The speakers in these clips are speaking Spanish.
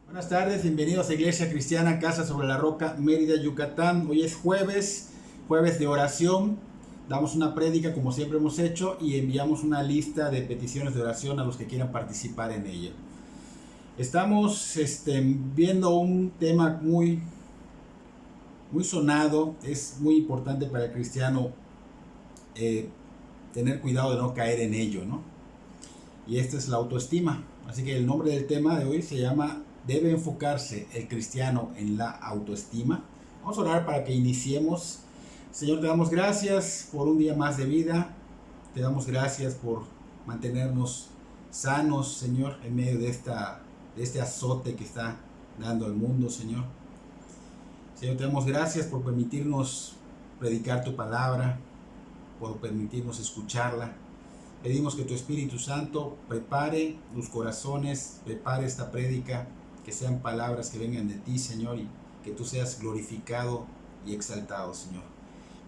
Buenas tardes, bienvenidos a Iglesia Cristiana Casa sobre la Roca, Mérida, Yucatán. Hoy es jueves de oración. Damos una prédica como siempre hemos hecho y enviamos una lista de peticiones de oración a los que quieran participar en ella. Estamos viendo un tema muy sonado. Es muy importante para el cristiano tener cuidado de no caer en ello, ¿no? Y esta es la autoestima. Así que el nombre del tema de hoy se llama ¿Debe enfocarse el cristiano en la autoestima? Vamos a orar para que iniciemos. Señor, te damos gracias por un día más de vida. Te damos gracias por mantenernos sanos, Señor, en medio de este azote que está dando el mundo, Señor. Señor, te damos gracias por permitirnos predicar tu palabra, por permitirnos escucharla. Pedimos que tu Espíritu Santo prepare los corazones, prepare esta prédica, que sean palabras que vengan de ti, Señor, y que tú seas glorificado y exaltado, Señor.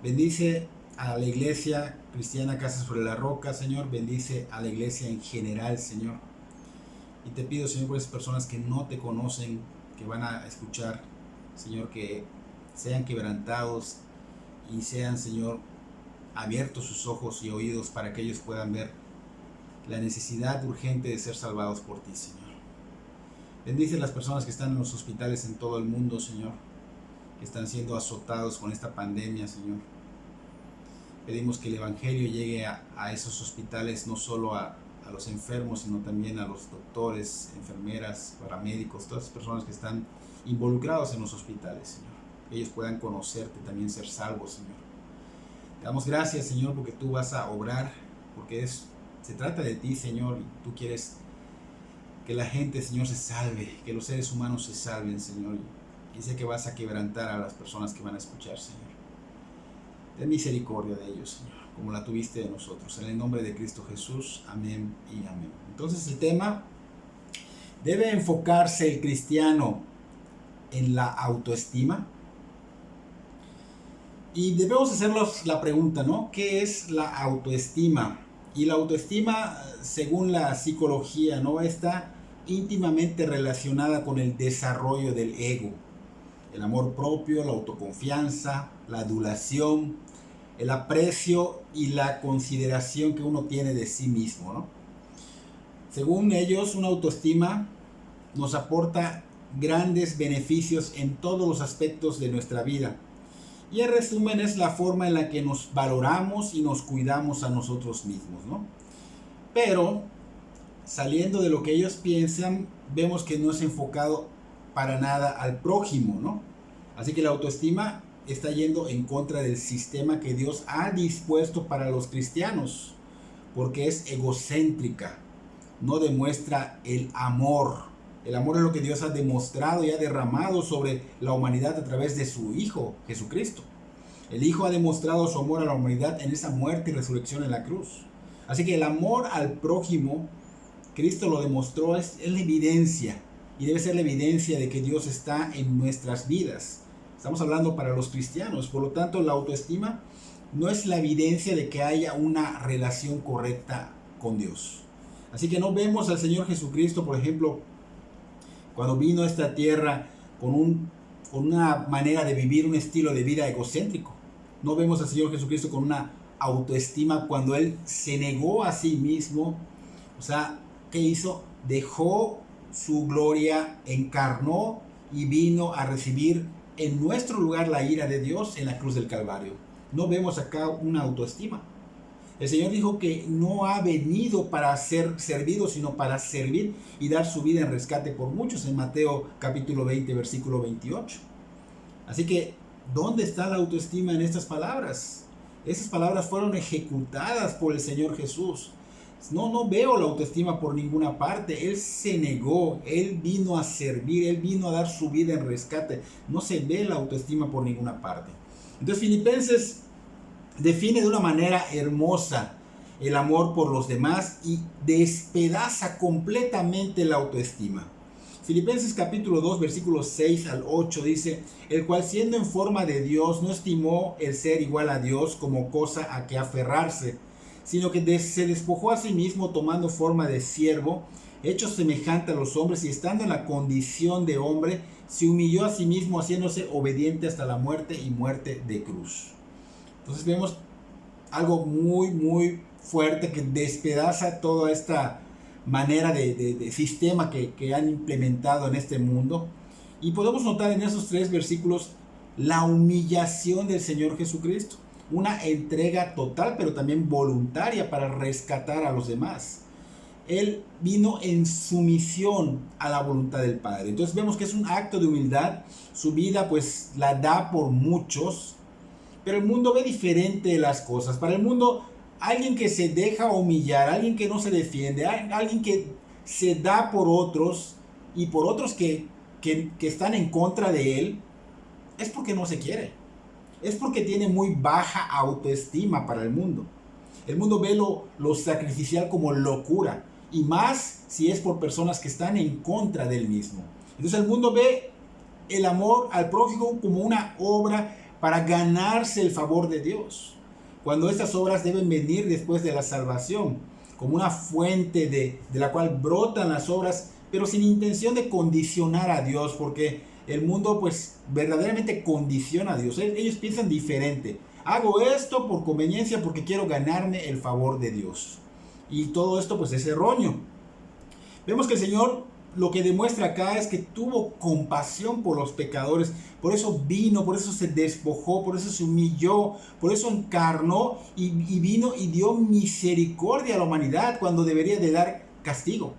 Bendice a la Iglesia Cristiana Casa sobre la Roca, Señor. Bendice a la Iglesia en general, Señor. Y te pido, Señor, por esas personas que no te conocen, que van a escuchar, Señor, que sean quebrantados y sean, Señor, abiertos sus ojos y oídos para que ellos puedan ver la necesidad urgente de ser salvados por ti, Señor. Bendice a las personas que están en los hospitales en todo el mundo, Señor, que están siendo azotados con esta pandemia, Señor. Pedimos que el Evangelio llegue a esos hospitales, no solo a los enfermos, sino también a los doctores, enfermeras, paramédicos, todas las personas que están involucrados en los hospitales, Señor. Que ellos puedan conocerte, también ser salvos, Señor. Te damos gracias, Señor, porque tú vas a obrar, porque se trata de ti, Señor, y tú quieres que la gente, Señor, se salve, que los seres humanos se salven, Señor, y sé que vas a quebrantar a las personas que van a escuchar, Señor. Ten misericordia de ellos, Señor, como la tuviste de nosotros. En el nombre de Cristo Jesús, amén y amén. Entonces el tema: ¿debe enfocarse el cristiano en la autoestima? Y debemos hacernos la pregunta, ¿no? ¿Qué es la autoestima? Y la autoestima, según la psicología, ¿no?, está íntimamente relacionada con el desarrollo del ego, el amor propio, la autoconfianza, la adulación, el aprecio y la consideración que uno tiene de sí mismo, ¿no? Según ellos, una autoestima nos aporta grandes beneficios en todos los aspectos de nuestra vida. Y en resumen es la forma en la que nos valoramos y nos cuidamos a nosotros mismos, ¿no? Pero saliendo de lo que ellos piensan, vemos que no es enfocado para nada al prójimo, ¿no? Así que la autoestima está yendo en contra del sistema que Dios ha dispuesto para los cristianos, porque es egocéntrica, no demuestra el amor. El amor es lo que Dios ha demostrado y ha derramado sobre la humanidad a través de su Hijo, Jesucristo. El Hijo ha demostrado su amor a la humanidad en esa muerte y resurrección en la cruz. Así que el amor al prójimo, Cristo lo demostró, es la evidencia. Y debe ser la evidencia de que Dios está en nuestras vidas. Estamos hablando para los cristianos. Por lo tanto, la autoestima no es la evidencia de que haya una relación correcta con Dios. Así que no vemos al Señor Jesucristo, por ejemplo, cuando vino a esta tierra con una manera de vivir, un estilo de vida egocéntrico. No vemos al Señor Jesucristo con una autoestima cuando Él se negó a sí mismo. O sea, ¿qué hizo? Dejó su gloria, encarnó y vino a recibir en nuestro lugar la ira de Dios en la cruz del Calvario. No vemos acá una autoestima. El Señor dijo que no ha venido para ser servido, sino para servir y dar su vida en rescate por muchos, en Mateo capítulo 20, versículo 28. Así que, ¿dónde está la autoestima en estas palabras? Esas palabras fueron ejecutadas por el Señor Jesús. No veo la autoestima por ninguna parte. Él se negó, Él vino a servir, Él vino a dar su vida en rescate. No se ve la autoestima por ninguna parte. Entonces, Filipenses define de una manera hermosa el amor por los demás y despedaza completamente la autoestima. Filipenses capítulo 2, versículos 6 al 8 dice: el cual siendo en forma de Dios no estimó el ser igual a Dios como cosa a que aferrarse, sino que se despojó a sí mismo tomando forma de siervo, hecho semejante a los hombres y estando en la condición de hombre, se humilló a sí mismo haciéndose obediente hasta la muerte y muerte de cruz. Entonces vemos algo muy, muy fuerte que despedaza toda esta manera de sistema que han implementado en este mundo. Y podemos notar en esos 3 versículos la humillación del Señor Jesucristo. Una entrega total, pero también voluntaria para rescatar a los demás. Él vino en sumisión a la voluntad del Padre. Entonces vemos que es un acto de humildad. Su vida pues la da por muchos. Pero el mundo ve diferente las cosas. Para el mundo, alguien que se deja humillar, alguien que no se defiende, alguien que se da por otros y por otros que están en contra de él, es porque no se quiere. Es porque tiene muy baja autoestima para el mundo. El mundo ve lo sacrificial como locura. Y más si es por personas que están en contra del mismo. Entonces el mundo ve el amor al prójimo como una obra para ganarse el favor de Dios. Cuando estas obras deben venir después de la salvación. Como una fuente de la cual brotan las obras, pero sin intención de condicionar a Dios. Porque el mundo pues verdaderamente condiciona a Dios. Ellos piensan diferente. Hago esto por conveniencia porque quiero ganarme el favor de Dios. Y todo esto pues es erróneo. Vemos que el Señor lo que demuestra acá es que tuvo compasión por los pecadores. Por eso vino, por eso se despojó, por eso se humilló, por eso encarnó y vino y dio misericordia a la humanidad cuando debería de dar castigo.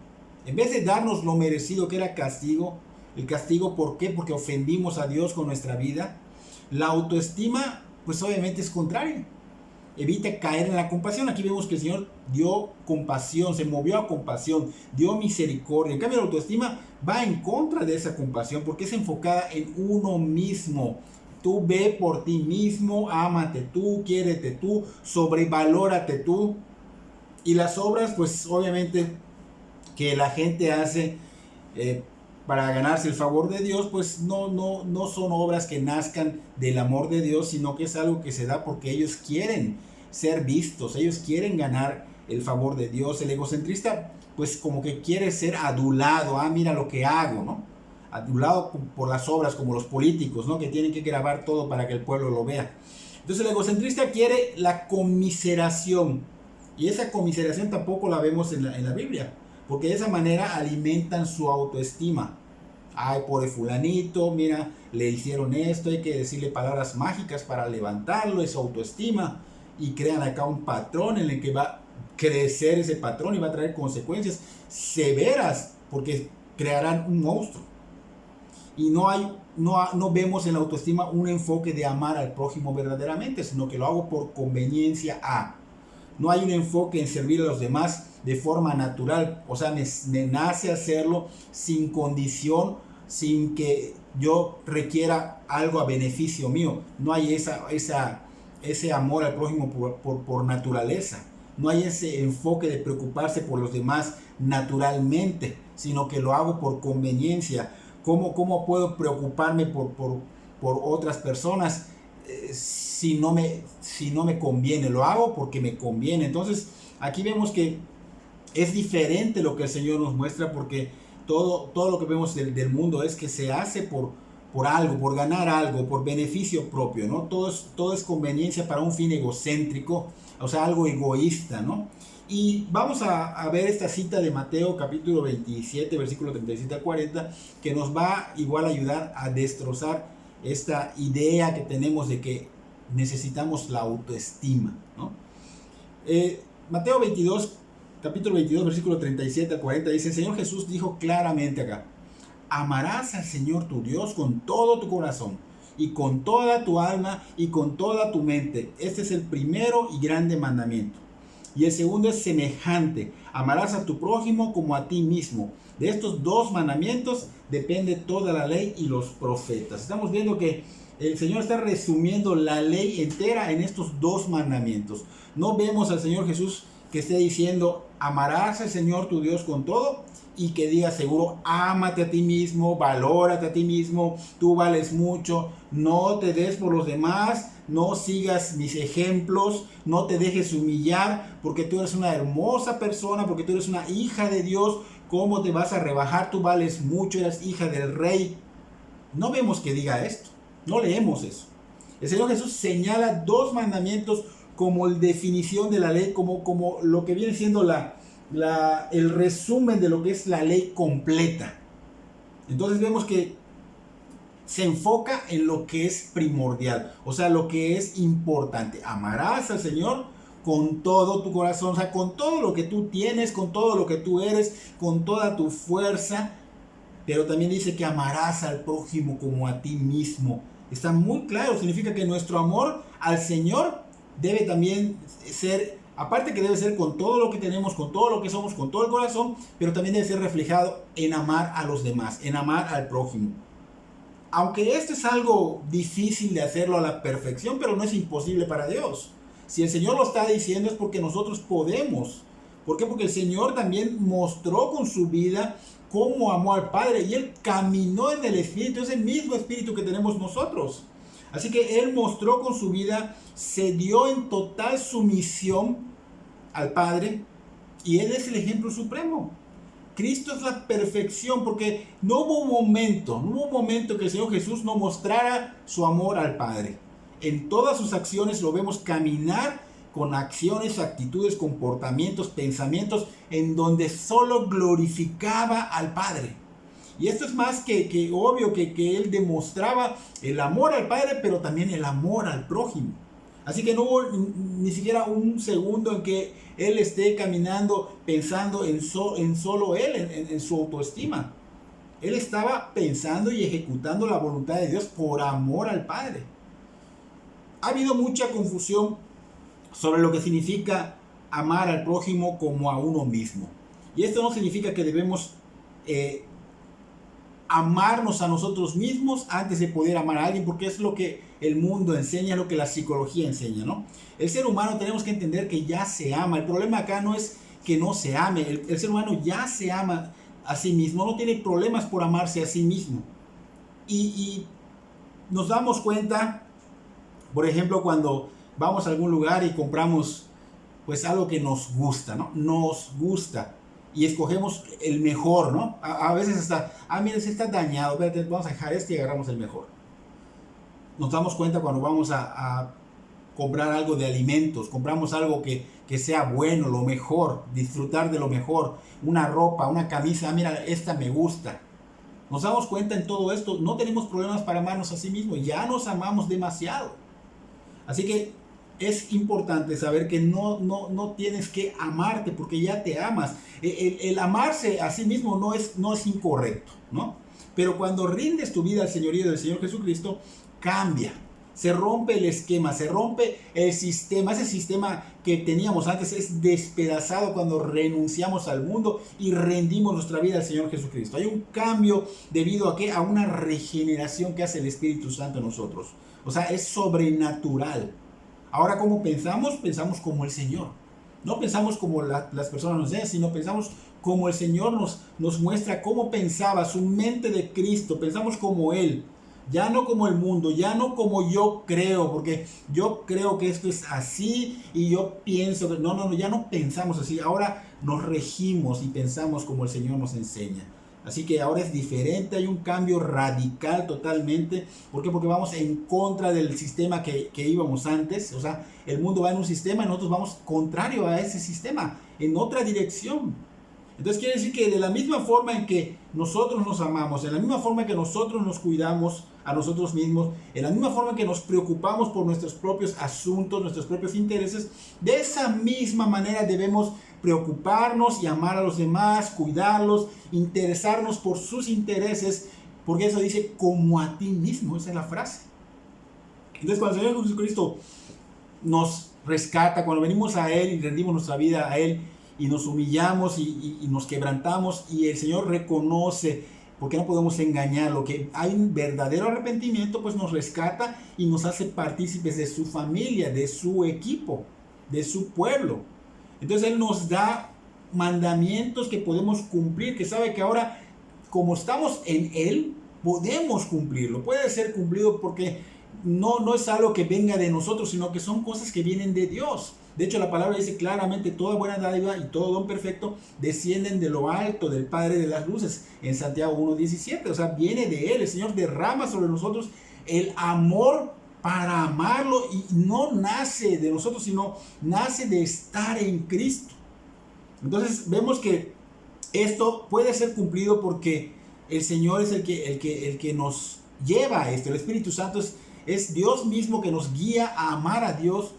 En vez de darnos lo merecido que era castigo, el castigo, ¿por qué? Porque ofendimos a Dios con nuestra vida. La autoestima, pues obviamente es contraria. Evita caer en la compasión. Aquí vemos que el Señor dio compasión, se movió a compasión, dio misericordia. En cambio, la autoestima va en contra de esa compasión porque es enfocada en uno mismo. Tú ve por ti mismo, ámate tú, quiérete tú, sobrevalórate tú. Y las obras, pues obviamente que la gente hace para ganarse el favor de Dios, pues no son obras que nazcan del amor de Dios, sino que es algo que se da porque ellos quieren ser vistos, ellos quieren ganar el favor de Dios. El egocentrista pues como que quiere ser adulado, mira lo que hago, ¿no? Adulado por las obras, como los políticos, ¿no? Que tienen que grabar todo para que el pueblo lo vea. Entonces el egocentrista quiere la conmiseración, y esa conmiseración tampoco la vemos en la Biblia, porque de esa manera alimentan su autoestima. Ay, pobre fulanito, mira, le hicieron esto, hay que decirle palabras mágicas para levantarlo, es su autoestima. Y crean acá un patrón en el que va a crecer ese patrón y va a traer consecuencias severas, porque crearán un monstruo. Y no vemos en la autoestima un enfoque de amar al prójimo verdaderamente, sino que lo hago por conveniencia a. No hay un enfoque en servir a los demás de forma natural, o sea, me nace hacerlo sin condición, sin que yo requiera algo a beneficio mío. No hay ese amor al prójimo por naturaleza. No hay ese enfoque de preocuparse por los demás naturalmente, sino que lo hago por conveniencia. ¿Cómo puedo preocuparme por otras personas si no me conviene? Lo hago porque me conviene. Entonces aquí vemos que es diferente lo que el Señor nos muestra, porque todo lo que vemos del mundo es que se hace por algo, por ganar algo, por beneficio propio, ¿no? Todo es conveniencia para un fin egocéntrico, o sea, algo egoísta, ¿no? Y vamos a ver esta cita de Mateo capítulo 27, versículo 37 al 40, que nos va igual a ayudar a destrozar esta idea que tenemos de que necesitamos la autoestima, ¿no? Mateo 22, capítulo 22, versículo 37 al 40 dice: el Señor Jesús dijo claramente acá: amarás al Señor tu Dios con todo tu corazón y con toda tu alma y con toda tu mente. Este es el primero y grande mandamiento. Y el segundo es semejante: amarás a tu prójimo como a ti mismo. De estos 2 mandamientos depende toda la ley y los profetas. Estamos viendo que el Señor está resumiendo la ley entera en estos 2 mandamientos. No vemos al Señor Jesús que esté diciendo: amarás al Señor tu Dios con todo, y que diga seguro: ámate a ti mismo, valórate a ti mismo, tú vales mucho, no te des por los demás, no sigas mis ejemplos, no te dejes humillar, porque tú eres una hermosa persona, porque tú eres una hija de Dios, ¿cómo te vas a rebajar? Tú vales mucho, eres hija del rey. No vemos que diga esto, no leemos eso. El Señor Jesús señala 2 mandamientos como definición de la ley, como lo que viene siendo el resumen de lo que es la ley completa. Entonces vemos que se enfoca en lo que es primordial, o sea, lo que es importante. Amarás al Señor con todo tu corazón, o sea, con todo lo que tú tienes, con todo lo que tú eres, con toda tu fuerza. Pero también dice que amarás al prójimo como a ti mismo. Está muy claro, significa que nuestro amor al Señor debe también ser, aparte que debe ser con todo lo que tenemos, con todo lo que somos, con todo el corazón, pero también debe ser reflejado en amar a los demás, en amar al prójimo. Aunque esto es algo difícil de hacerlo a la perfección, pero no es imposible para Dios. Si el Señor lo está diciendo es porque nosotros podemos. ¿Por qué? Porque el Señor también mostró con su vida cómo amó al Padre y Él caminó en el Espíritu, es el mismo Espíritu que tenemos nosotros. Así que Él mostró con su vida, se dio en total sumisión al Padre y Él es el ejemplo supremo. Cristo es la perfección porque no hubo un momento que el Señor Jesús no mostrara su amor al Padre. En todas sus acciones lo vemos caminar con acciones, actitudes, comportamientos, pensamientos, en donde solo glorificaba al Padre. Y esto es más que obvio que Él demostraba el amor al Padre, pero también el amor al prójimo. Así que no hubo ni siquiera un segundo en que Él esté caminando pensando en solo Él, en su autoestima. Él estaba pensando y ejecutando la voluntad de Dios por amor al Padre. Ha habido mucha confusión sobre lo que significa amar al prójimo como a uno mismo. Y esto no significa que debemos amarnos a nosotros mismos antes de poder amar a alguien, porque es lo que el mundo enseña, lo que la psicología enseña, ¿no? El ser humano tenemos que entender que ya se ama. El problema acá no es que no se ame, el ser humano ya se ama a sí mismo, no tiene problemas por amarse a sí mismo. Y nos damos cuenta, por ejemplo, cuando vamos a algún lugar y compramos pues algo que nos gusta, ¿no? Nos gusta. Y escogemos el mejor, ¿no? A veces hasta, mira, si está dañado, espérate, vamos a dejar este y agarramos el mejor. Nos damos cuenta cuando vamos a comprar algo de alimentos, compramos algo que sea bueno, lo mejor, disfrutar de lo mejor, una ropa, una camisa, mira, esta me gusta. Nos damos cuenta en todo esto, no tenemos problemas para amarnos a sí mismos, ya nos amamos demasiado. Así que es importante saber que no tienes que amarte porque ya te amas. El amarse a sí mismo no es incorrecto, ¿no? Pero cuando rindes tu vida al señorío del Señor Jesucristo, cambia. Se rompe el esquema, se rompe el sistema. Ese sistema que teníamos antes es despedazado cuando renunciamos al mundo y rendimos nuestra vida al Señor Jesucristo. Hay un cambio debido a ¿qué? A una regeneración que hace el Espíritu Santo en nosotros. O sea, es sobrenatural. Ahora, ¿cómo pensamos? Pensamos como el Señor. No pensamos como las personas nos dicen, sino pensamos como el Señor nos muestra cómo pensaba, su mente de Cristo. Pensamos como Él. Ya no como el mundo, ya no como yo creo, porque yo creo que esto es así y yo pienso que no, ya no pensamos así. Ahora nos regimos y pensamos como el Señor nos enseña. Así que ahora es diferente, hay un cambio radical totalmente. ¿Por qué? Porque vamos en contra del sistema que íbamos antes. O sea, el mundo va en un sistema y nosotros vamos contrario a ese sistema, en otra dirección. Entonces quiere decir que de la misma forma en que nosotros nos amamos, en la misma forma en que nosotros nos cuidamos a nosotros mismos, en la misma forma en que nos preocupamos por nuestros propios asuntos, nuestros propios intereses, de esa misma manera debemos preocuparnos y amar a los demás, cuidarlos, interesarnos por sus intereses, porque eso dice como a ti mismo, esa es la frase. Entonces cuando el Señor Jesucristo nos rescata, cuando venimos a Él y rendimos nuestra vida a Él y nos humillamos y nos quebrantamos y el Señor reconoce, porque no podemos engañarlo, que hay un verdadero arrepentimiento, pues nos rescata y nos hace partícipes de su familia, de su equipo, de su pueblo. Entonces Él nos da mandamientos que podemos cumplir, que sabe que ahora, como estamos en Él, podemos cumplirlo. Puede ser cumplido porque no es algo que venga de nosotros, sino que son cosas que vienen de Dios. De hecho, la palabra dice claramente, toda buena dádiva y todo don perfecto descienden de lo alto, del Padre de las luces, en Santiago 1:17. O sea, viene de Él. El Señor derrama sobre nosotros el amor para amarlo, y no nace de nosotros, sino nace de estar en Cristo. Entonces vemos que esto puede ser cumplido porque el Señor es el que nos lleva a esto. El Espíritu Santo es Dios mismo que nos guía a amar a Dios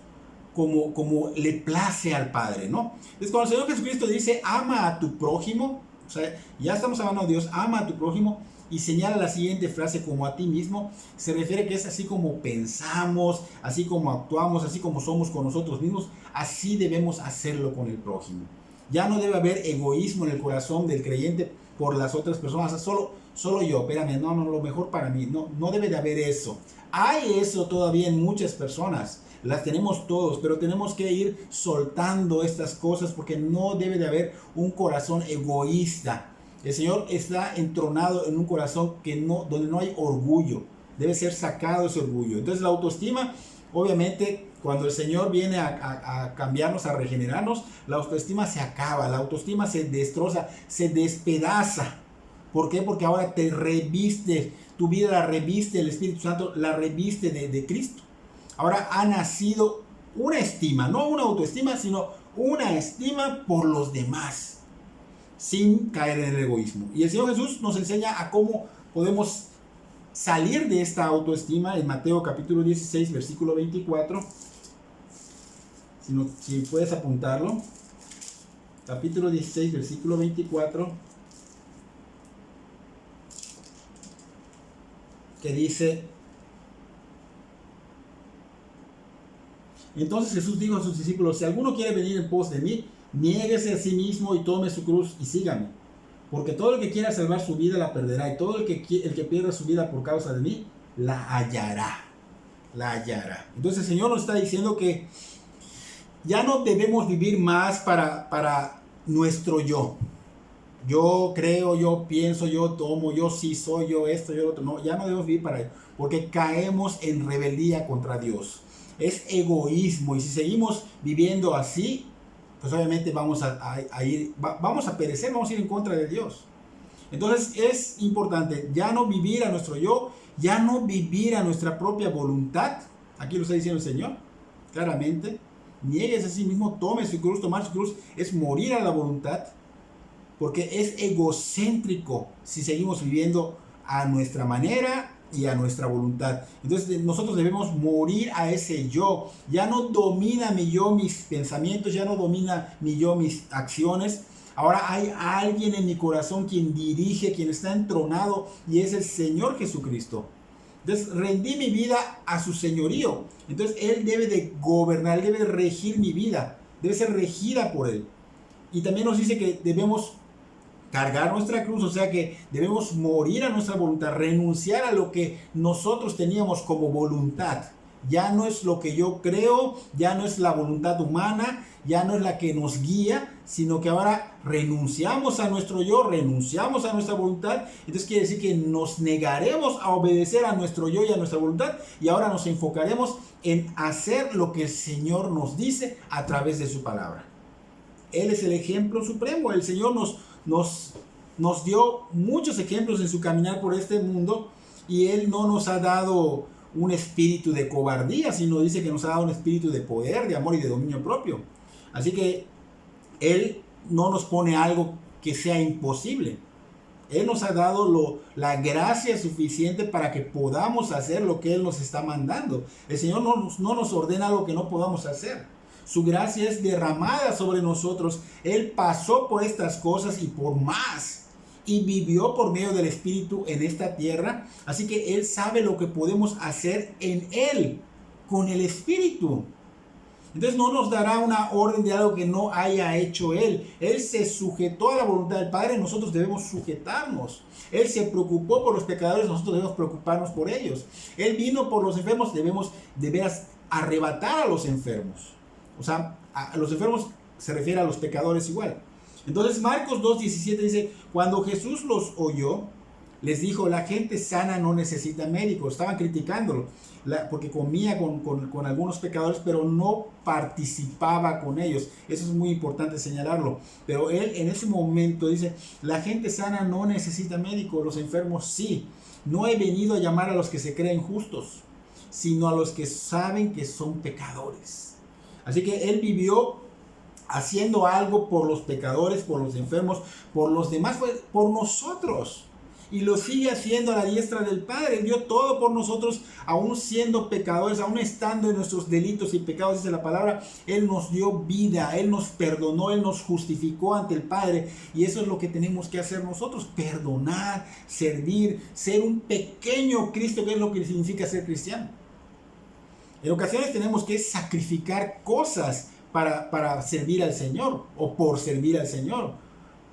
como le place al Padre, ¿no? Entonces, cuando el Señor Jesucristo dice, ama a tu prójimo, o sea, ya estamos hablando de Dios, ama a tu prójimo, y señala la siguiente frase, como a ti mismo, se refiere que es así como pensamos, así como actuamos, así como somos con nosotros mismos, así debemos hacerlo con el prójimo. Ya no debe haber egoísmo en el corazón del creyente por las otras personas. O sea, solo yo, espérame, no, lo mejor para mí. No debe de haber eso. Hay eso todavía en muchas personas. Las tenemos todos, pero tenemos que ir soltando estas cosas porque no debe de haber un corazón egoísta. El Señor está entronado en un corazón donde no hay orgullo. Debe ser sacado ese orgullo. Entonces la autoestima, obviamente, cuando el Señor viene a cambiarnos, a regenerarnos, la autoestima se acaba, la autoestima se destroza, se despedaza. ¿Por qué? Porque ahora te reviste, tu vida la reviste, el Espíritu Santo la reviste de Cristo. Ahora ha nacido una estima, no una autoestima, sino una estima por los demás, sin caer en el egoísmo. Y el Señor Jesús nos enseña a cómo podemos salir de esta autoestima en Mateo capítulo 16, versículo 24. Si puedes apuntarlo. Capítulo 16, versículo 24. Que dice: entonces Jesús dijo a sus discípulos, si alguno quiere venir en pos de mí, niéguese a sí mismo y tome su cruz y sígame. Porque todo el que quiera salvar su vida la perderá, y todo el que pierda su vida por causa de mí, la hallará. La hallará. Entonces el Señor nos está diciendo que ya no debemos vivir más para nuestro yo. Yo creo, yo pienso, yo tomo, yo sí soy, yo esto, yo lo otro. No, ya no debemos vivir para ello, porque caemos en rebeldía contra Dios. Es egoísmo, y si seguimos viviendo así, pues obviamente vamos a perecer, vamos a ir en contra de Dios. Entonces es importante ya no vivir a nuestro yo, ya no vivir a nuestra propia voluntad. Aquí lo está diciendo el Señor, claramente. Niéguese a sí mismo, tome su cruz. Tomar su cruz es morir a la voluntad, porque es egocéntrico si seguimos viviendo a nuestra manera y a nuestra voluntad. Entonces nosotros debemos morir a ese yo. Ya no domina mi yo mis pensamientos, ya no domina mi yo mis acciones. Ahora hay alguien en mi corazón quien dirige, quien está entronado, y es el Señor Jesucristo. Entonces rendí mi vida a su señorío. Entonces Él debe de gobernar, Él debe de regir mi vida, debe ser regida por Él. Y también nos dice que debemos cargar nuestra cruz, o sea que debemos morir a nuestra voluntad, renunciar a lo que nosotros teníamos como voluntad. Ya no es lo que yo creo, ya no es la voluntad humana, ya no es la que nos guía, sino que ahora renunciamos a nuestro yo, renunciamos a nuestra voluntad. Entonces quiere decir que nos negaremos a obedecer a nuestro yo y a nuestra voluntad, y ahora nos enfocaremos en hacer lo que el Señor nos dice a través de su palabra. Él es el ejemplo supremo. El Señor nos dio muchos ejemplos en su caminar por este mundo, y Él no nos ha dado un espíritu de cobardía, sino dice que nos ha dado un espíritu de poder, de amor y de dominio propio. Así que Él no nos pone algo que sea imposible. Él nos ha dado la gracia suficiente para que podamos hacer lo que Él nos está mandando. El Señor no nos ordena algo que no podamos hacer. Su gracia es derramada sobre nosotros. Él pasó por estas cosas y por más, y vivió por medio del Espíritu en esta tierra. Así que Él sabe lo que podemos hacer en Él, con el Espíritu. Entonces no nos dará una orden de algo que no haya hecho Él. Él se sujetó a la voluntad del Padre, nosotros debemos sujetarnos. Él se preocupó por los pecadores, nosotros debemos preocuparnos por ellos. Él vino por los enfermos, debemos de veras arrebatar a los enfermos. O sea, a los enfermos se refiere a los pecadores igual. Entonces Marcos 2:17 dice: cuando Jesús los oyó, Les dijo, la gente sana no necesita médicos. Estaban criticándolo porque comía con algunos pecadores, pero no participaba con ellos. Eso es muy importante señalarlo. Pero él en ese momento dice, la gente sana no necesita médicos, los enfermos sí. No he venido a llamar a los que se creen justos, sino a los que saben que son pecadores. Así que él vivió haciendo algo por los pecadores, por los enfermos, por los demás, por nosotros. Y lo sigue haciendo a la diestra del Padre. Él dio todo por nosotros, aún siendo pecadores, aún estando en nuestros delitos y pecados, dice la palabra. Él nos dio vida, Él nos perdonó, Él nos justificó ante el Padre. Y eso es lo que tenemos que hacer nosotros, perdonar, servir, ser un pequeño Cristo, que es lo que significa ser cristiano. En ocasiones tenemos que sacrificar cosas para servir al Señor o por servir al Señor.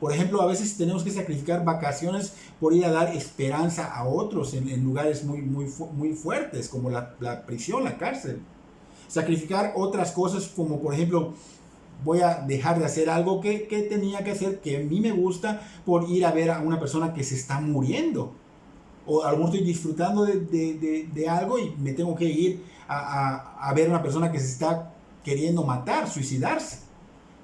Por ejemplo, a veces tenemos que sacrificar vacaciones por ir a dar esperanza a otros en lugares muy fuertes, como la prisión, la cárcel. Sacrificar otras cosas, como por ejemplo, voy a dejar de hacer algo que tenía que hacer, que a mí me gusta, por ir a ver a una persona que se está muriendo. O a lo mejor estoy disfrutando de algo y me tengo que ir a ver a una persona que se está queriendo matar, suicidarse.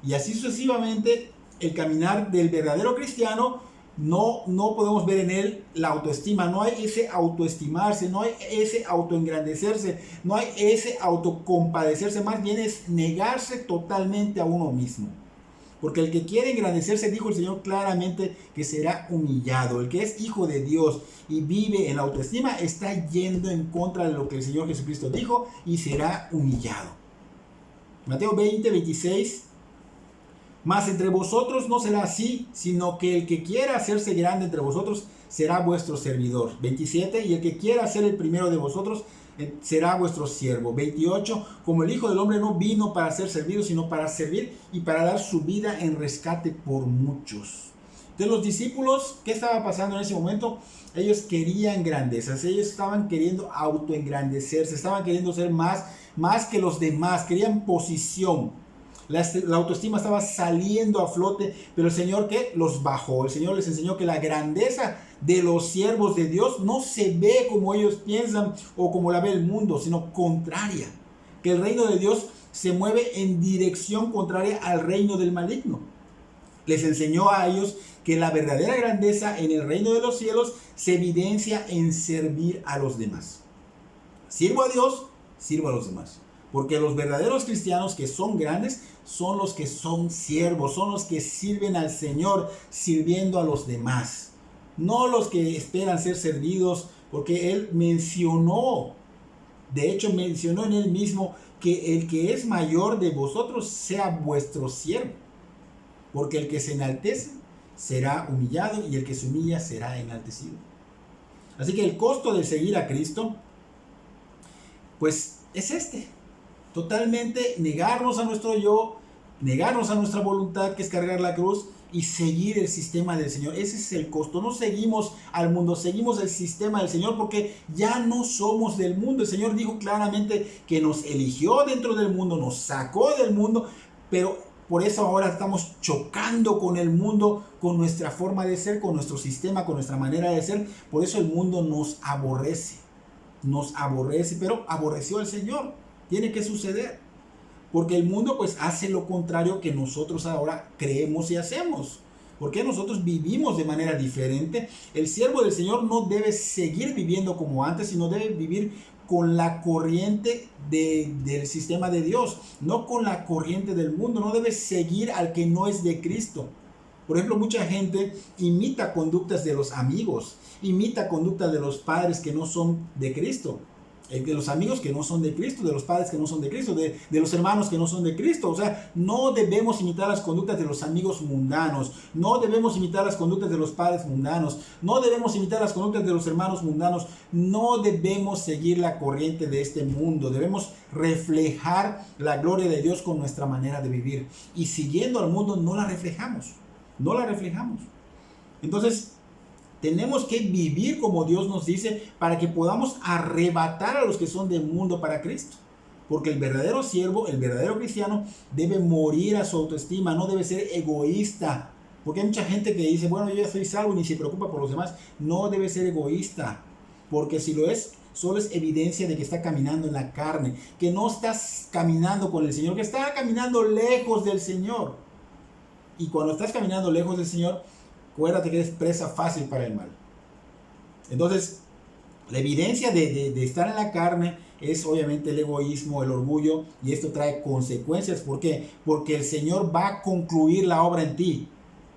Y así sucesivamente. El caminar del verdadero cristiano, no podemos ver en él la autoestima. No hay ese autoestimarse, no hay ese autoengrandecerse, no hay ese autocompadecerse. Más bien es negarse totalmente a uno mismo. Porque el que quiere engrandecerse, dijo el Señor claramente, que será humillado. El que es hijo de Dios y vive en la autoestima está yendo en contra de lo que el Señor Jesucristo dijo y será humillado. Mateo 20:26. Mas entre vosotros no será así, sino que el que quiera hacerse grande entre vosotros será vuestro servidor. 27. Y el que quiera ser el primero de vosotros será vuestro siervo. 28. Como el Hijo del Hombre no vino para ser servido, sino para servir y para dar su vida en rescate por muchos. Entonces los discípulos, ¿qué estaba pasando en ese momento? Ellos querían grandezas, ellos estaban queriendo autoengrandecerse, estaban queriendo ser más que los demás, querían posición. La autoestima estaba saliendo a flote, pero el Señor, ¿qué? Los bajó. El Señor les enseñó que la grandeza de los siervos de Dios no se ve como ellos piensan o como la ve el mundo, sino contraria. Que el reino de Dios se mueve en dirección contraria al reino del maligno. Les enseñó a ellos que la verdadera grandeza en el reino de los cielos se evidencia en servir a los demás. Sirvo a Dios, sirvo a los demás. Porque los verdaderos cristianos que son grandes son los que son siervos, son los que sirven al Señor sirviendo a los demás. No los que esperan ser servidos, porque Él mencionó, de hecho mencionó en Él mismo, que el que es mayor de vosotros sea vuestro siervo. Porque el que se enaltece será humillado y el que se humilla será enaltecido. Así que el costo de seguir a Cristo, pues es totalmente negarnos a nuestro yo, negarnos a nuestra voluntad, que es cargar la cruz, y seguir el sistema del Señor. Ese es el costo. No seguimos al mundo, seguimos el sistema del Señor, porque ya no somos del mundo. El Señor dijo claramente que nos eligió dentro del mundo, nos sacó del mundo, pero por eso ahora estamos chocando con el mundo, con nuestra forma de ser, con nuestro sistema, con nuestra manera de ser. Por eso el mundo nos aborrece, pero aborreció al Señor. Tiene que suceder, porque el mundo pues hace lo contrario que nosotros ahora creemos y hacemos, porque nosotros vivimos de manera diferente. El siervo del Señor no debe seguir viviendo como antes, sino debe vivir con la corriente del sistema de Dios, no con la corriente del mundo. No debe seguir al que no es de Cristo. Por ejemplo, mucha gente imita conductas de los amigos, imita conductas de los padres que no son de Cristo, de los amigos que no son de Cristo, de los padres que no son de Cristo, de los hermanos que no son de Cristo. O sea, no debemos imitar las conductas de los amigos mundanos, no debemos imitar las conductas de los padres mundanos, no debemos imitar las conductas de los hermanos mundanos, no debemos seguir la corriente de este mundo. Debemos reflejar la gloria de Dios con nuestra manera de vivir, y siguiendo al mundo no la reflejamos. Entonces tenemos que vivir como Dios nos dice, para que podamos arrebatar a los que son del mundo para Cristo. Porque el verdadero siervo, el verdadero cristiano, debe morir a su autoestima, no debe ser egoísta, Porque hay mucha gente que dice, bueno, yo ya soy salvo y ni se preocupa por los demás. No debe ser egoísta, porque si lo es, solo es evidencia de que está caminando en la carne, que no estás caminando con el Señor, que está caminando lejos del Señor. Y cuando estás caminando lejos del Señor, acuérdate que eres presa fácil para el mal. Entonces, la evidencia de estar en la carne es obviamente el egoísmo, el orgullo, y esto trae consecuencias. ¿Por qué? Porque el Señor va a concluir la obra en ti,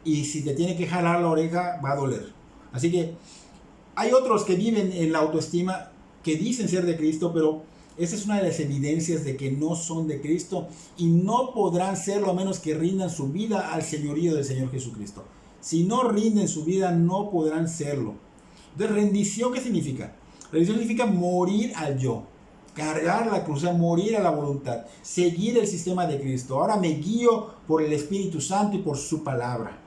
y si te tiene que jalar la oreja, va a doler. Así que hay otros que viven en la autoestima, que dicen ser de Cristo, pero esa es una de las evidencias de que no son de Cristo, y no podrán serlo a menos que rindan su vida al señorío del Señor Jesucristo. Si no rinden su vida, no podrán serlo. Entonces, rendición, ¿qué significa? Rendición significa morir al yo, cargar la cruz, o sea, morir a la voluntad, seguir el sistema de Cristo. Ahora me guío por el Espíritu Santo y por su palabra.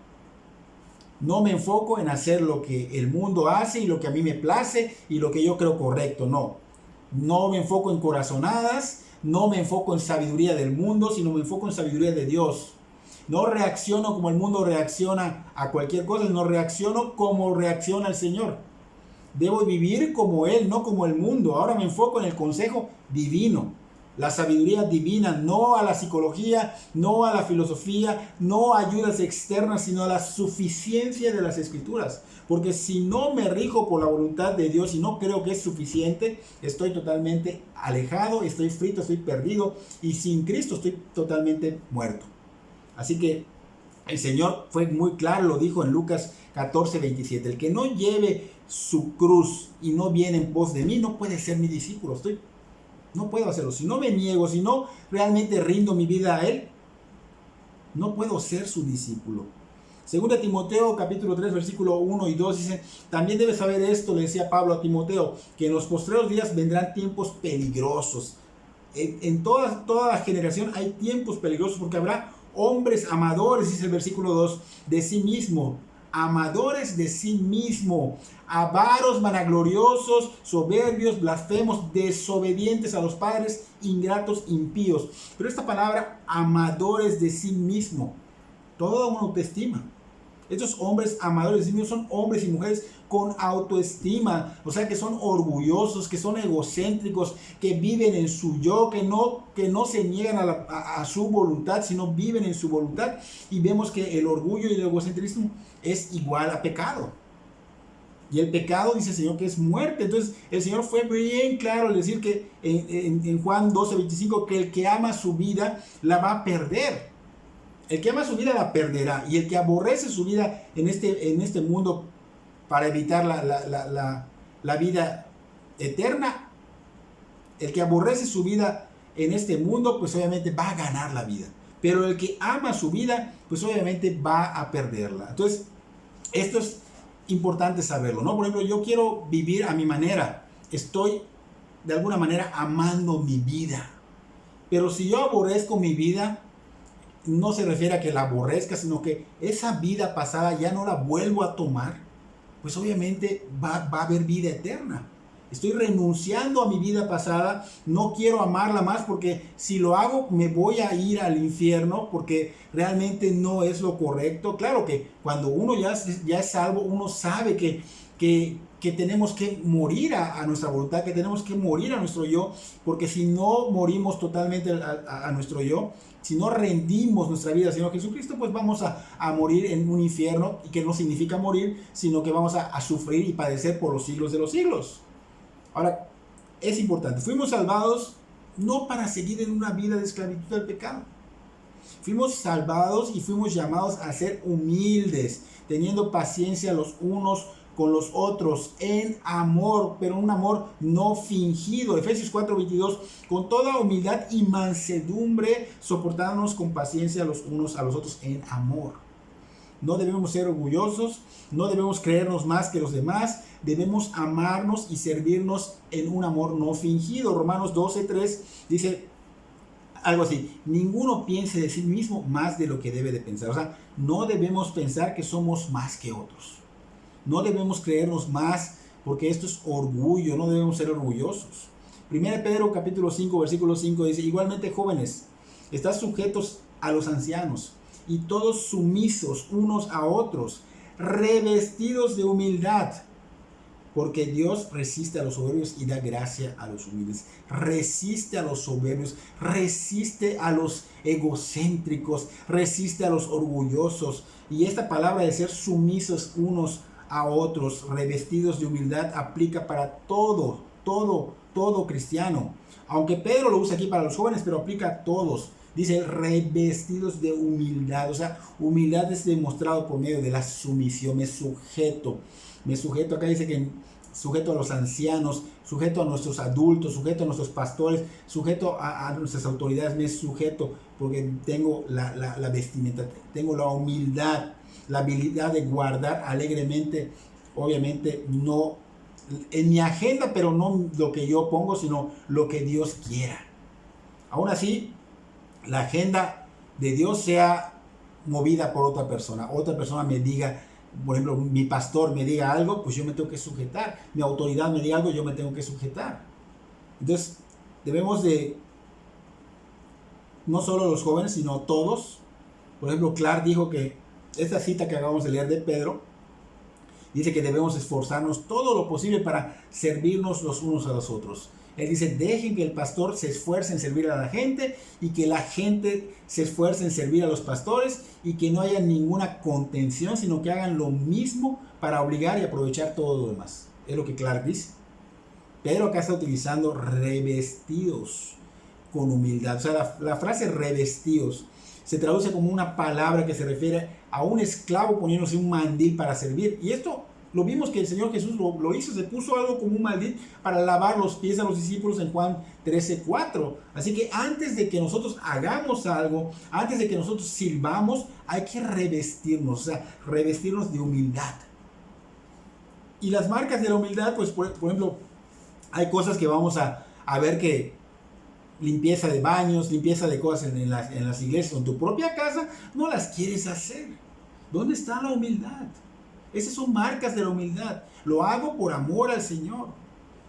No me enfoco en hacer lo que el mundo hace y lo que a mí me place y lo que yo creo correcto. No me enfoco en corazonadas, no me enfoco en sabiduría del mundo, sino me enfoco en sabiduría de Dios. No reacciono como el mundo reacciona a cualquier cosa, no reacciono como reacciona el Señor. Debo vivir como Él, no como el mundo. Ahora me enfoco en el consejo divino, la sabiduría divina, no a la psicología, no a la filosofía, no a ayudas externas, sino a la suficiencia de las Escrituras. Porque si no me rijo por la voluntad de Dios y no creo que es suficiente, estoy totalmente alejado, estoy frito, estoy perdido, y sin Cristo estoy totalmente muerto. Así que el Señor fue muy claro, lo dijo en Lucas 14:27. El que no lleve su cruz y no viene en pos de mí, no puede ser mi discípulo. No puedo hacerlo. Si no me niego, si no realmente rindo mi vida a Él, no puedo ser su discípulo. Segunda Timoteo capítulo 3 versículo 1 y 2 dice, también debes saber esto, le decía Pablo a Timoteo, que en los postreros días vendrán tiempos peligrosos. En toda generación hay tiempos peligrosos, porque habrá hombres amadores, dice el versículo 2, de sí mismo, amadores de sí mismo, avaros, vanagloriosos, soberbios, blasfemos, desobedientes a los padres, ingratos, impíos. Pero esta palabra, amadores de sí mismo, toda una autoestima. Estos hombres amadores de sí mismos son hombres y mujeres con autoestima, o sea, que son orgullosos, que son egocéntricos, que viven en su yo, que no se niegan a su voluntad, sino viven en su voluntad. Y vemos que el orgullo y el egocentrismo es igual a pecado. Y el pecado, dice el Señor, que es muerte. Entonces el Señor fue bien claro al decir que en Juan 12:25, que el que ama su vida la va a perder. El que ama su vida la perderá, y el que aborrece su vida en este mundo para evitar la vida eterna, el que aborrece su vida en este mundo, pues obviamente va a ganar la vida. Pero el que ama su vida, pues obviamente va a perderla. Entonces, esto es importante saberlo, ¿no? Por ejemplo, yo quiero vivir a mi manera. Estoy, de alguna manera, amando mi vida. Pero si yo aborrezco mi vida, no se refiere a que la aborrezca, sino que esa vida pasada ya no la vuelvo a tomar, pues obviamente va a haber vida eterna. Estoy renunciando a mi vida pasada, no quiero amarla más, porque si lo hago me voy a ir al infierno, porque realmente no es lo correcto. Claro que cuando uno ya es salvo, uno sabe que tenemos que morir a nuestra voluntad, que tenemos que morir a nuestro yo, porque si no morimos totalmente a nuestro yo, si no rendimos nuestra vida al Señor Jesucristo, pues vamos a morir en un infierno, y que no significa morir, sino que vamos a sufrir y padecer por los siglos de los siglos. Ahora, es importante, fuimos salvados no para seguir en una vida de esclavitud al pecado. Fuimos salvados y fuimos llamados a ser humildes, teniendo paciencia los unos con los otros, en amor, pero un amor no fingido. Efesios 4:22, con toda humildad y mansedumbre, soportándonos con paciencia los unos a los otros en amor. No debemos ser orgullosos, no debemos creernos más que los demás, debemos amarnos y servirnos en un amor no fingido. Romanos 12:3 dice algo así: ninguno piense de sí mismo más de lo que debe de pensar. O sea, no debemos pensar que somos más que otros. No debemos creernos más, porque esto es orgullo, no debemos ser orgullosos. 1 Pedro capítulo 5, versículo 5 dice, igualmente jóvenes, estad sujetos a los ancianos, y todos sumisos unos a otros, revestidos de humildad, porque Dios resiste a los soberbios y da gracia a los humildes. Resiste a los soberbios, resiste a los egocéntricos, resiste a los orgullosos. Y esta palabra de ser sumisos unos a otros, revestidos de humildad, aplica para todo cristiano. Aunque Pedro lo usa aquí para los jóvenes, pero aplica a todos. Dice revestidos de humildad. O sea, humildad es demostrado por medio de la sumisión. Me sujeto, acá dice que sujeto a los ancianos, sujeto a nuestros adultos, sujeto a nuestros pastores, sujeto a nuestras autoridades, me sujeto porque tengo la vestimenta, tengo la humildad, la habilidad de guardar alegremente, obviamente no en mi agenda, pero no lo que yo pongo, sino lo que Dios quiera. Aún así, la agenda de Dios sea movida por otra persona me diga, por ejemplo, mi pastor me diga algo, pues yo me tengo que sujetar. Mi autoridad me diga algo, yo me tengo que sujetar. Entonces, debemos de, no solo los jóvenes, sino todos. Por ejemplo, Clark dijo que, esta cita que acabamos de leer de Pedro, dice que debemos esforzarnos todo lo posible para servirnos los unos a los otros. Él dice, dejen que el pastor se esfuerce en servir a la gente y que la gente se esfuerce en servir a los pastores y que no haya ninguna contención, sino que hagan lo mismo para obligar y aprovechar todo lo demás. Es lo que Clark dice. Pero acá está utilizando revestidos con humildad. O sea, la frase revestidos se traduce como una palabra que se refiere a un esclavo poniéndose un mandil para servir. Y esto lo vimos que el Señor Jesús lo hizo, se puso algo como un mandil para lavar los pies a los discípulos en Juan 13:4. Así que antes de que nosotros hagamos algo, antes de que nosotros sirvamos, hay que revestirnos, o sea, revestirnos de humildad. Y las marcas de la humildad, pues por ejemplo, hay cosas que vamos a ver que limpieza de baños, limpieza de cosas en las iglesias, en tu propia casa, no las quieres hacer. ¿Dónde está la humildad? Esas son marcas de la humildad. Lo hago por amor al Señor.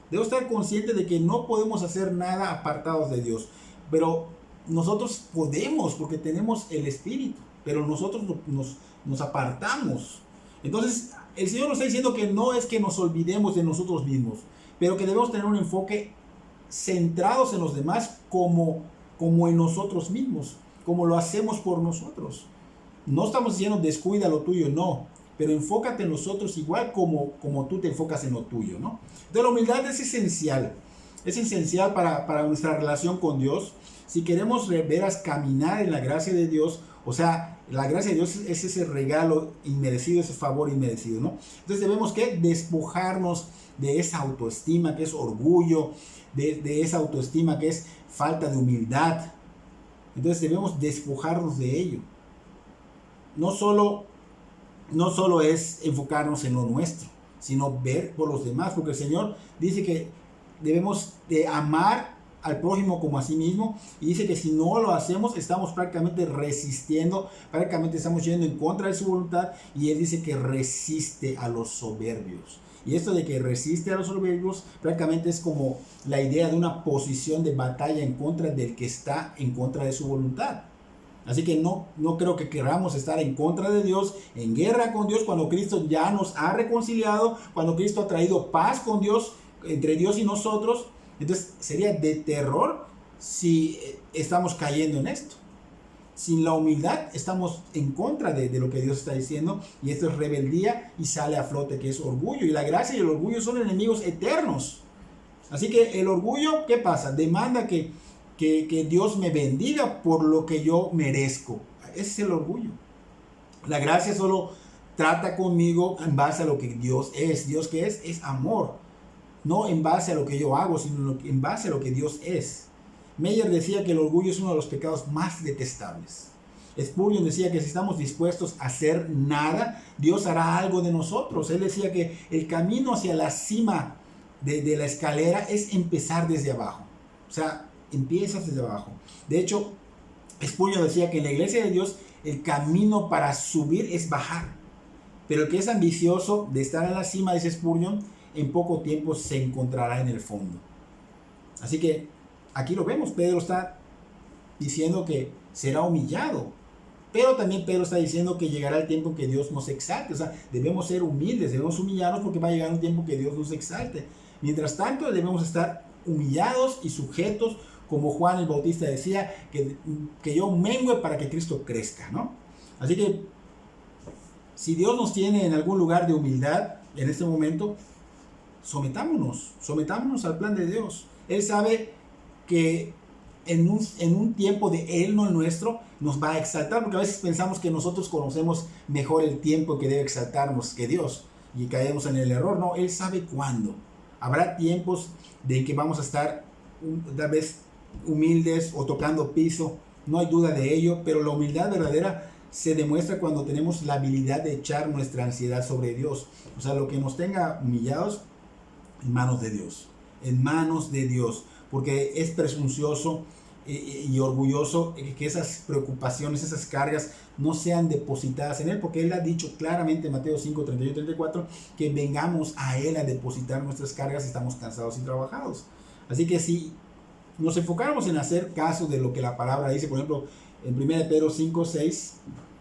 Debo estar consciente de que no podemos hacer nada apartados de Dios. Pero nosotros podemos porque tenemos el Espíritu. Pero nosotros nos apartamos. Entonces, el Señor nos está diciendo que no es que nos olvidemos de nosotros mismos, pero que debemos tener un enfoque centrados en los demás como en nosotros mismos, como lo hacemos por nosotros. No estamos diciendo descuida lo tuyo, no, pero enfócate en nosotros igual como tú te enfocas en lo tuyo, ¿no? Entonces la humildad es esencial para nuestra relación con Dios. Si queremos veras caminar en la gracia de Dios, o sea, la gracia de Dios es ese regalo inmerecido, ese favor inmerecido, ¿no? Entonces debemos que despojarnos de esa autoestima que es orgullo, de esa autoestima que es falta de humildad. Entonces debemos despojarnos de ello. No solo es enfocarnos en lo nuestro, sino ver por los demás, porque el Señor dice que debemos de amar al prójimo como a sí mismo, y dice que si no lo hacemos estamos prácticamente resistiendo, prácticamente estamos yendo en contra de su voluntad, y Él dice que resiste a los soberbios. Y esto de que resiste a los soberbios prácticamente es como la idea de una posición de batalla en contra del que está en contra de su voluntad. Así que no creo que queramos estar en contra de Dios, en guerra con Dios, cuando Cristo ya nos ha reconciliado, cuando Cristo ha traído paz con Dios, entre Dios y nosotros. Entonces sería de terror si estamos cayendo en esto. Sin la humildad estamos en contra de lo que Dios está diciendo, y esto es rebeldía y sale a flote, que es orgullo. Y la gracia y el orgullo son enemigos eternos. Así que el orgullo, ¿qué pasa? Demanda que Dios me bendiga por lo que yo merezco. Ese es el orgullo. La gracia solo trata conmigo en base a lo que Dios es. ¿Dios qué es? Es amor. No en base a lo que yo hago, sino en base a lo que Dios es. Meyer decía que el orgullo es uno de los pecados más detestables. Spurgeon decía que si estamos dispuestos a hacer nada, Dios hará algo de nosotros. Él decía que el camino hacia la cima de la escalera es empezar desde abajo. O sea, empiezas desde abajo. De hecho, Spurgeon decía que en la iglesia de Dios el camino para subir es bajar. Pero el que es ambicioso de estar en la cima, dice Spurgeon, en poco tiempo se encontrará en el fondo. Así que aquí lo vemos, Pedro está diciendo que será humillado. Pero también Pedro está diciendo que llegará el tiempo en que Dios nos exalte. O sea, debemos ser humildes, debemos humillarnos porque va a llegar un tiempo que Dios nos exalte. Mientras tanto, debemos estar humillados y sujetos, como Juan el Bautista decía, que yo mengue para que Cristo crezca, ¿no? Así que, si Dios nos tiene en algún lugar de humildad en este momento, sometámonos al plan de Dios. Él sabe que en un tiempo de Él, no el nuestro, nos va a exaltar, porque a veces pensamos que nosotros conocemos mejor el tiempo que debe exaltarnos que Dios, y caemos en el error. No, Él sabe cuándo. Habrá tiempos de que vamos a estar tal vez humildes o tocando piso, no hay duda de ello, pero la humildad verdadera se demuestra cuando tenemos la habilidad de echar nuestra ansiedad sobre Dios. O sea, lo que nos tenga humillados, en manos de Dios, en manos de Dios, porque es presuncioso y orgulloso que esas preocupaciones, esas cargas no sean depositadas en Él, porque Él ha dicho claramente en Mateo 5, 31 y 34 que vengamos a Él a depositar nuestras cargas si estamos cansados y trabajados. Así que si nos enfocáramos en hacer caso de lo que la palabra dice, por ejemplo, en 1 Pedro 5, 6,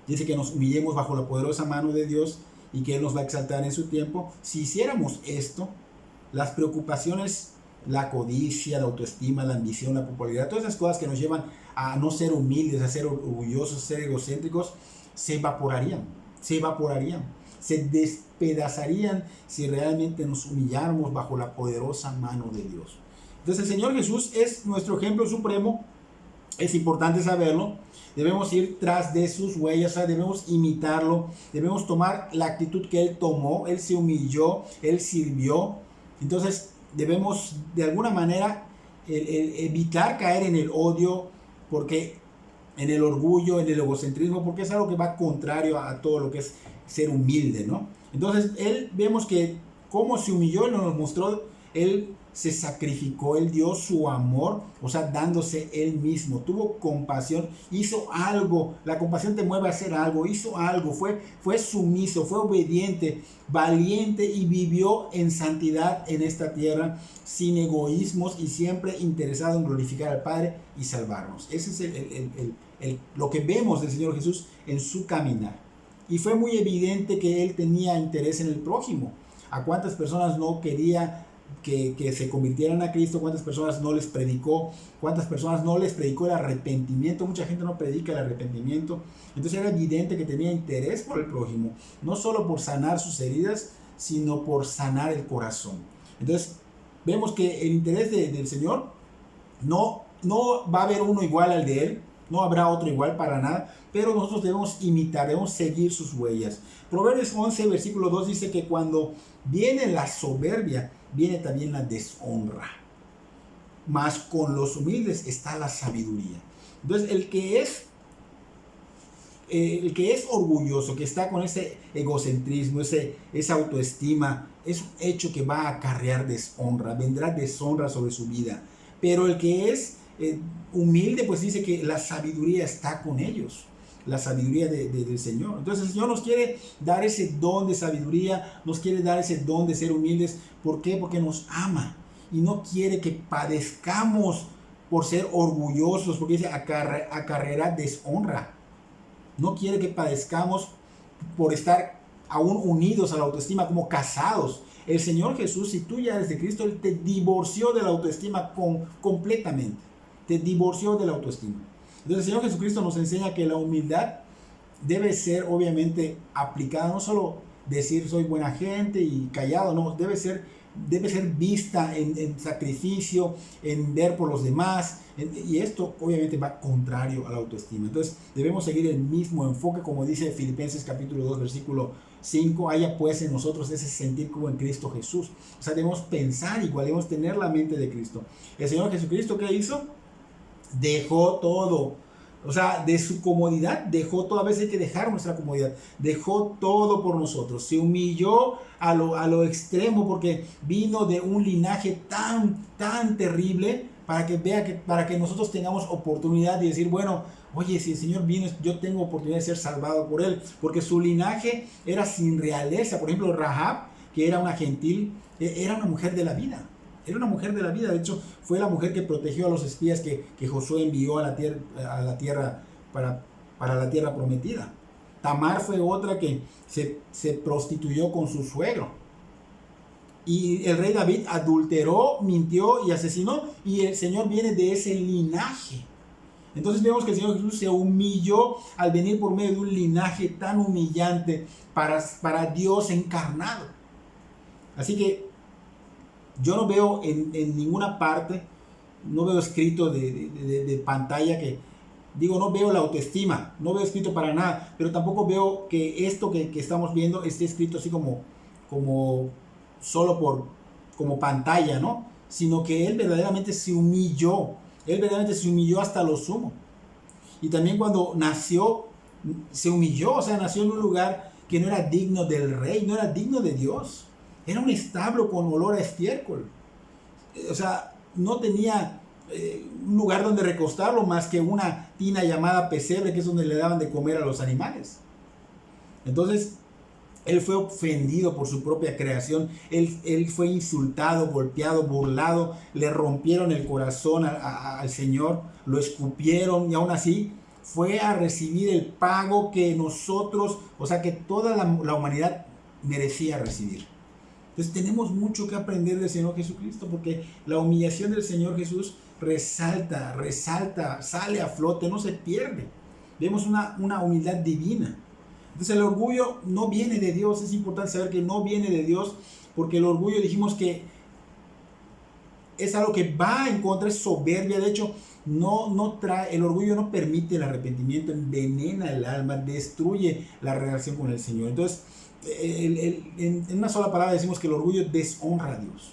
dice que nos humillemos bajo la poderosa mano de Dios y que Él nos va a exaltar en su tiempo. Si hiciéramos esto, las preocupaciones, la codicia, la autoestima, la ambición, la popularidad, todas esas cosas que nos llevan a no ser humildes, a ser orgullosos, a ser egocéntricos, se evaporarían, se despedazarían si realmente nos humilláramos bajo la poderosa mano de Dios. Entonces el Señor Jesús es nuestro ejemplo supremo, es importante saberlo, debemos ir tras de sus huellas, debemos imitarlo, debemos tomar la actitud que Él tomó, Él se humilló, Él sirvió. Entonces debemos de alguna manera evitar caer en el odio, porque en el orgullo, en el egocentrismo, porque es algo que va contrario a todo lo que es ser humilde, ¿no? Entonces Él, vemos que cómo se humilló, Él nos mostró, Él se sacrificó, Él dio su amor, o sea, dándose Él mismo, tuvo compasión, hizo algo, la compasión te mueve a hacer algo, hizo algo, fue sumiso, fue obediente, valiente y vivió en santidad en esta tierra, sin egoísmos y siempre interesado en glorificar al Padre y salvarnos. Ese es lo que vemos del Señor Jesús en su caminar. Y fue muy evidente que Él tenía interés en el prójimo. ¿A cuántas personas no quería que se convirtieran a Cristo? ¿Cuántas personas no les predicó? ¿Cuántas personas no les predicó el arrepentimiento? Mucha gente no predica el arrepentimiento. Entonces era evidente que tenía interés por el prójimo, no solo por sanar sus heridas, sino por sanar el corazón. Entonces vemos que el interés del Señor no va a haber uno igual al de Él, no habrá otro igual para nada, pero nosotros debemos imitar, debemos seguir sus huellas. Proverbios 11, versículo 2 dice que cuando viene la soberbia, viene también la deshonra, mas con los humildes está la sabiduría. Entonces el que es orgulloso, que está con ese egocentrismo, esa autoestima, es un hecho que va a acarrear deshonra, vendrá deshonra sobre su vida. Pero el que es humilde, pues dice que la sabiduría está con ellos, la sabiduría del Señor. Entonces el Señor nos quiere dar ese don de sabiduría, nos quiere dar ese don de ser humildes. ¿Por qué? Porque nos ama y no quiere que padezcamos por ser orgullosos, porque dice acarreará deshonra. No quiere que padezcamos por estar aún unidos a la autoestima, como casados. El Señor Jesús, si tú ya eres de Cristo, Él te divorció de la autoestima completamente. Te divorció de la autoestima. Entonces el Señor Jesucristo nos enseña que la humildad debe ser obviamente aplicada, no solo decir soy buena gente y callado, no, debe ser vista en sacrificio, en ver por los demás, y esto obviamente va contrario a la autoestima. Entonces debemos seguir el mismo enfoque, como dice Filipenses capítulo 2 versículo 5, haya pues en nosotros ese sentir como en Cristo Jesús. O sea, debemos pensar igual, debemos tener la mente de Cristo. El Señor Jesucristo, ¿qué hizo? Dejó todo. O sea, de su comodidad dejó todo. A veces hay que dejar nuestra comodidad. Dejó todo por nosotros. Se humilló a lo extremo, porque vino de un linaje tan terrible, para que nosotros tengamos oportunidad de decir, bueno, oye, si el Señor vino, yo tengo oportunidad de ser salvado por Él. Porque su linaje era sin realeza. Por ejemplo, Rahab, que era una gentil, era una mujer de la vida. Era una mujer de la vida. De hecho, fue la mujer que protegió a los espías que Josué envió a la tierra para para la tierra prometida. Tamar fue otra que se prostituyó con su suegro. Y el rey David adulteró, mintió y asesinó, y el Señor viene de ese linaje. Entonces vemos que el Señor Jesús se humilló al venir por medio de un linaje tan humillante para Dios encarnado. Así que yo no veo en ninguna parte, no veo escrito de pantalla que, no veo la autoestima, no veo escrito para nada, pero tampoco veo que esto que estamos viendo esté escrito así como solo como pantalla, ¿no? Sino que Él verdaderamente se humilló hasta lo sumo. Y también cuando nació, se humilló, o sea, nació en un lugar que no era digno del rey, no era digno de Dios. Era un establo con olor a estiércol. O sea, no tenía un lugar donde recostarlo más que una tina llamada pesebre, que es donde le daban de comer a los animales. Entonces, Él fue ofendido por su propia creación. Él fue insultado, golpeado, burlado. Le rompieron el corazón al Señor. Lo escupieron y aún así fue a recibir el pago que nosotros, o sea, que toda la humanidad merecía recibir. Entonces tenemos mucho que aprender del Señor Jesucristo, porque la humillación del Señor Jesús resalta, sale a flote, no se pierde. Vemos una humildad divina. Entonces el orgullo no viene de Dios. Es importante saber que no viene de Dios, porque el orgullo, dijimos que es algo que va en contra, es soberbia. De hecho, el orgullo no permite el arrepentimiento, envenena el alma, destruye la relación con el Señor. Entonces, en una sola palabra decimos que el orgullo deshonra a Dios.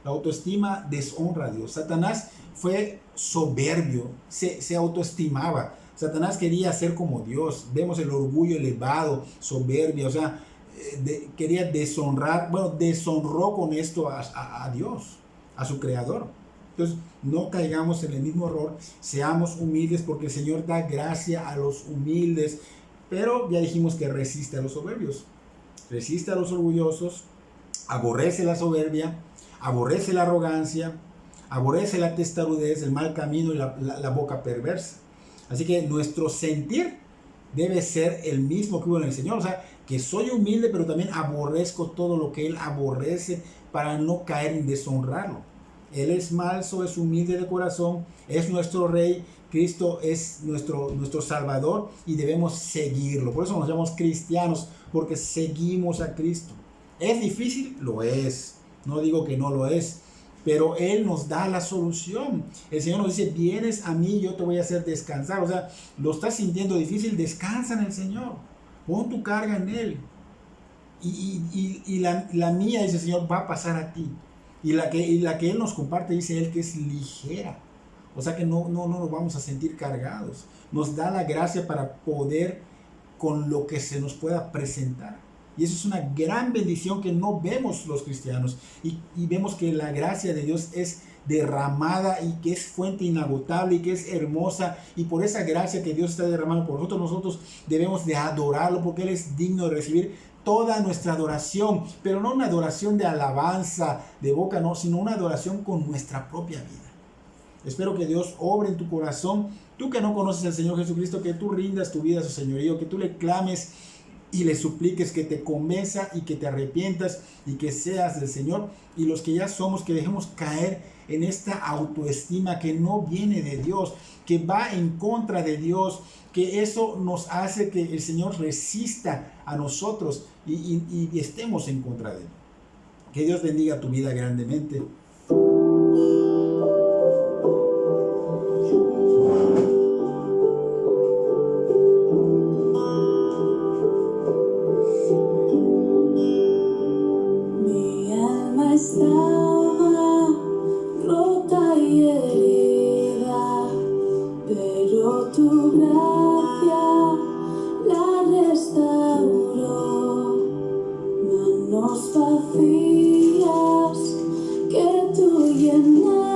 La autoestima deshonra a Dios. Satanás fue soberbio, se autoestimaba. Satanás quería ser como Dios. Vemos el orgullo elevado, soberbia, o sea, quería deshonrar. Bueno, deshonró con esto a Dios, a su creador. Entonces, no caigamos en el mismo error, seamos humildes, porque el Señor da gracia a los humildes, pero ya dijimos que resiste a los soberbios, resiste a los orgullosos, aborrece la soberbia, aborrece la arrogancia, aborrece la testarudez, el mal camino y la boca perversa. Así que nuestro sentir debe ser el mismo que hubo en el Señor. O sea, que soy humilde, pero también aborrezco todo lo que Él aborrece para no caer en deshonrarlo. Él es manso, es humilde de corazón, es nuestro Rey. Cristo es nuestro Salvador y debemos seguirlo. Por eso nos llamamos cristianos, porque seguimos a Cristo. ¿Es difícil? Lo es. No digo que no lo es. Pero Él nos da la solución. El Señor nos dice, vienes a mí, yo te voy a hacer descansar. O sea, lo estás sintiendo difícil, descansa en el Señor. Pon tu carga en Él. Y la mía, dice el Señor, va a pasar a ti. Y la que Él nos comparte, dice Él, que es ligera. O sea que no nos vamos a sentir cargados. Nos da la gracia para poder con lo que se nos pueda presentar. Y eso es una gran bendición que no vemos los cristianos. Y vemos que la gracia de Dios es derramada y que es fuente inagotable y que es hermosa. Y por esa gracia que Dios está derramando por nosotros debemos de adorarlo, porque Él es digno de recibir toda nuestra adoración. Pero no una adoración de alabanza de boca, no, sino una adoración con nuestra propia vida. Espero que Dios obre en tu corazón. Tú que no conoces al Señor Jesucristo, que tú rindas tu vida a su señorío, que tú le clames y le supliques que te convenza y que te arrepientas y que seas del Señor. Y los que ya somos, que dejemos caer en esta autoestima que no viene de Dios, que va en contra de Dios, que eso nos hace que el Señor resista a nosotros y estemos en contra de Él. Que Dios bendiga tu vida grandemente. Estaba rota y herida, pero tu gracia la restauró. Manos vacías que tú llenas.